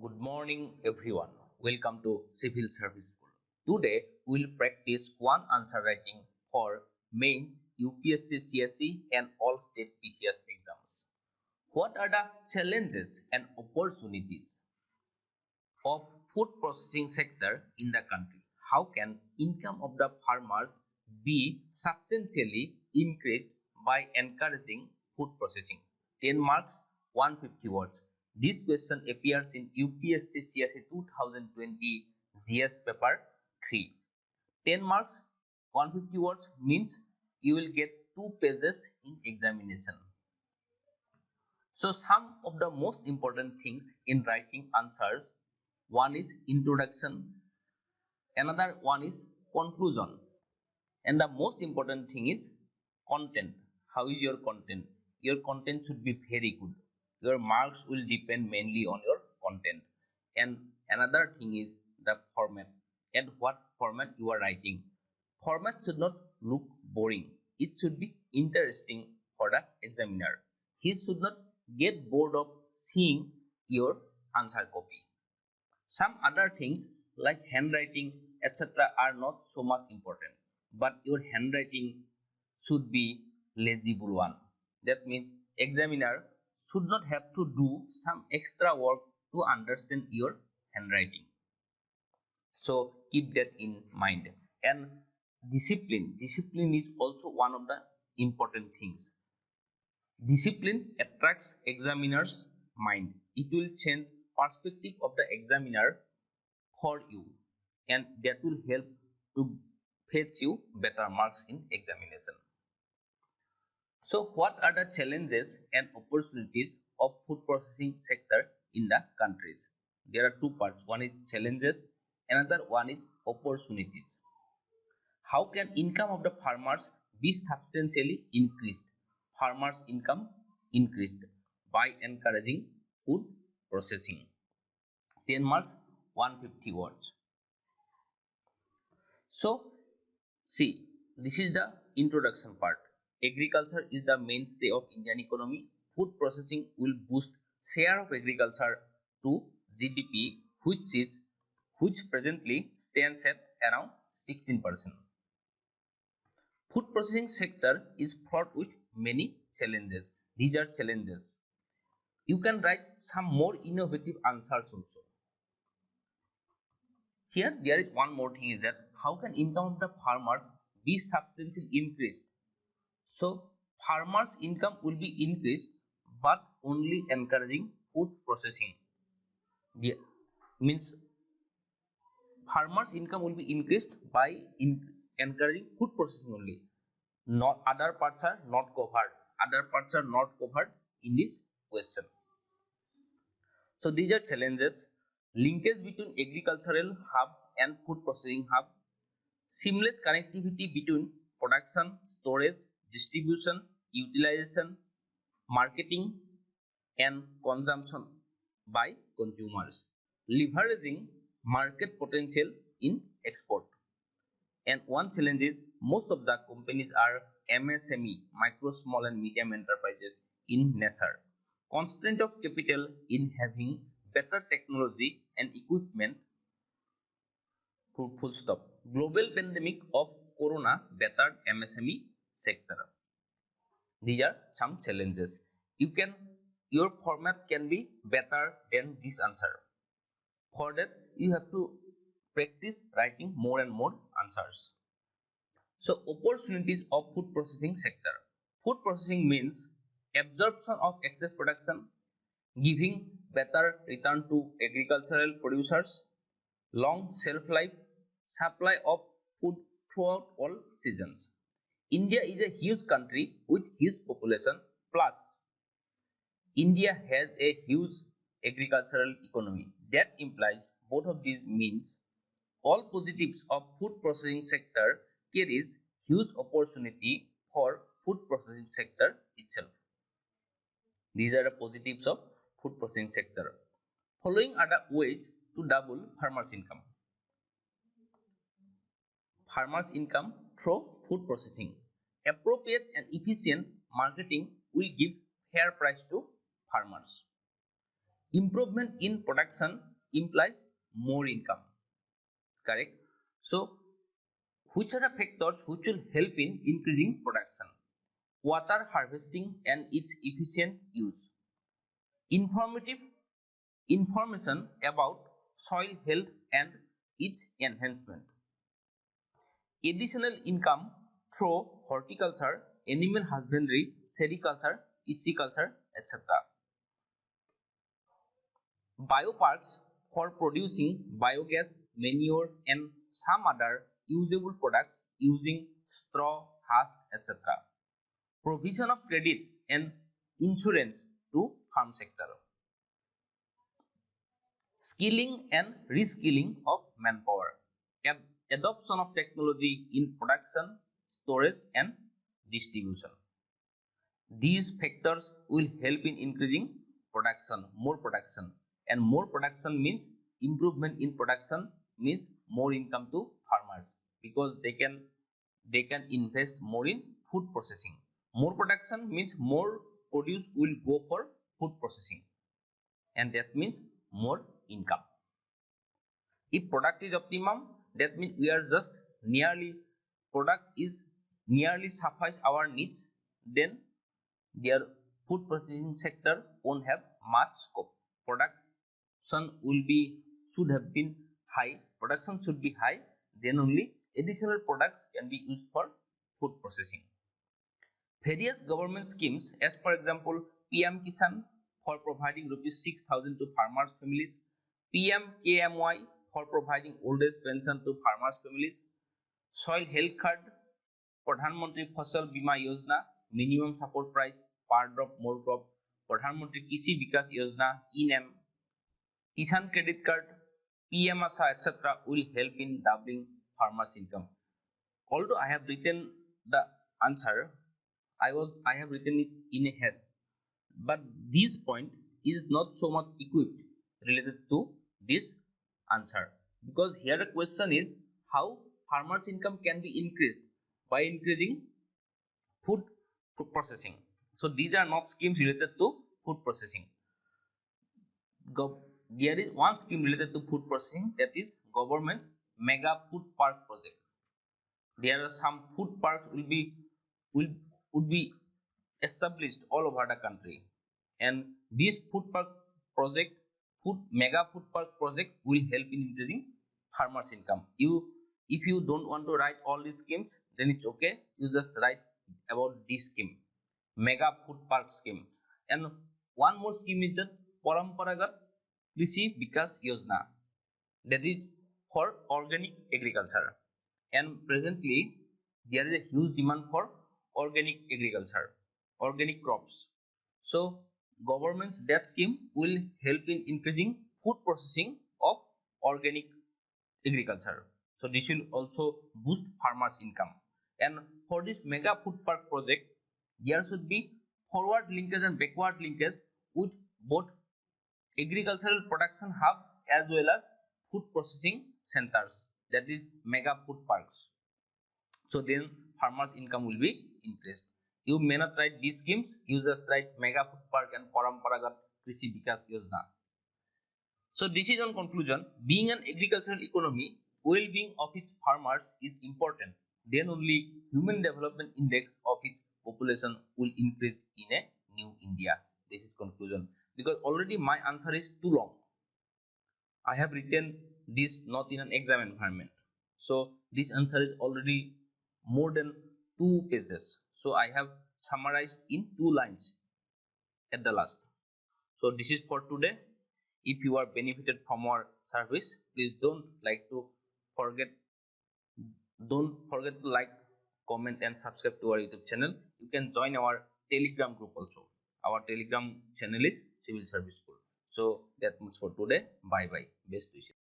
Good morning, everyone. Welcome to Civil Service School. Today, we'll practice one answer writing for mains, UPSC, CSE, and all state PCS exams. What are the challenges and opportunities of food processing sector in the country? How can income of the farmers be substantially increased by encouraging food processing? 10 marks, 150 words. This question appears in UPSC CSE 2020 GS paper 3. 10 marks, 150 words means you will get 2 pages in examination. So some of the most important things in writing answers, one is introduction, another one is conclusion, and the most important thing is content. How is your content? Your content should be very good. Your marks will depend mainly on your content. And another thing is the format and what format you are writing. Format should not look boring. It should be interesting for the examiner. He should not get bored of seeing your answer copy. Some other things like handwriting, etc., are not so much important, but your handwriting should be legible one. That means examiner should not have to do some extra work to understand your handwriting. So keep that in mind. And discipline is also one of the important things. Discipline attracts examiner's mind. It will change perspective of the examiner for you, and that will help to fetch you better marks in examination. So what are the challenges and opportunities of food processing sector in the countries? There are two parts. One is challenges, another one is opportunities. How can income of the farmers be substantially increased? Farmers' income increased by encouraging food processing. 10 marks, 150 words. So, see, this is the introduction part. Agriculture is the mainstay of Indian economy. Food processing will boost share of agriculture to GDP, which presently stands at around 16%. Food processing sector is fraught with many challenges. These are challenges. You can write some more innovative answers also. Here there is one more thing is that how can income of the farmers be substantially increased? So farmers income will be increased but only encouraging food processing. Means farmers income will be increased by encouraging food processing only. Not other parts are not covered. Other parts are not covered in this question. So these are challenges. Linkage between agricultural hub and food processing hub. Seamless connectivity between production, storage, distribution, utilization, marketing and consumption by consumers. Leveraging market potential in export. And one challenge is most of the companies are MSME, micro, small and medium enterprises in nature. Constraint of capital in having better technology and equipment. Full stop. Global pandemic of corona bettered MSME sector. These are some challenges. Your format can be better than this answer. For that, you have to practice writing more and more answers. So opportunities of food processing sector. Food processing means absorption of excess production, giving better return to agricultural producers, long shelf life, supply of food throughout all seasons. India is a huge country with huge population, plus India has a huge agricultural economy. That implies both of these means all positives of food processing sector carries huge opportunity for food processing sector itself. These are the positives of food processing sector. Following are the ways to double farmers' income. Farmers' income through food processing. Appropriate and efficient marketing will give fair price to farmers. Improvement in production implies more income. Correct? So, which are the factors which will help in increasing production? Water harvesting and its efficient use. Informative information about soil health and its enhancement. Additional income through horticulture, animal husbandry, sericulture, pisciculture, etc. Bioparks for producing biogas, manure and some other usable products using straw, husk, etc. Provision of credit and insurance to farm sector. Skilling and reskilling of manpower. Adoption of technology in production, storage and distribution. These factors will help in increasing production, and more production means improvement in production means more income to farmers, because they can invest more in food processing. More production means more produce will go for food processing, and that means more income. If product is optimum, that means we are just product is nearly suffice our needs, then their food processing sector won't have much scope. Production should have been high. Production should be high. Then only additional products can be used for food processing. Various government schemes, as for example, PM Kisan for providing rupees 6,000 to farmers' families, PM KMY for providing old age pension to farmers' families, soil health card, Pradhan Mantri Fasal Bima Yojana, minimum support price per drop more crop, Pradhan Mantri Krishi Vikas Yojana, ENAM, Kisan Credit Card, PM ASHA, etc. will help in doubling farmers' income. Although I have written the answer, I have written it in a haste, but this point is not so much equipped related to this answer, because here the question is how farmers' income can be increased by increasing food processing. So these are not schemes related to food processing. There is one scheme related to food processing, that is government's mega food park project. There are some food parks would be established all over the country, and this mega food park project will help in increasing farmers' income. If you don't want to write all these schemes, then it's okay. You just write about this scheme, mega food park scheme. And one more scheme is that Paramparagat Krishi Vikas Yojana, that is for organic agriculture. And presently there is a huge demand for organic agriculture, organic crops. So government's that scheme will help in increasing food processing of organic agriculture. So this will also boost farmers' income. And for this mega food park project, there should be forward linkage and backward linkage with both agricultural production hub as well as food processing centers, that is mega food parks. So then farmers' income will be increased. You may not write these schemes, you just write mega food park and Paramparagat Krishi Vikas Yojana. So this is on conclusion. Being an agricultural economy, well-being of its farmers is important. Then only human development index of its population will increase in a new India. This is conclusion. Because already my answer is too long. I have written this not in an exam environment. So this answer is already more than 2 pages. So I have summarized in 2 lines at the last. So this is for today. If you are benefited from our service, please don't forget to like, comment and subscribe to our YouTube channel. You can join our Telegram group also. Our Telegram channel is Civil Service School. So that much for today. Bye bye. Best wishes.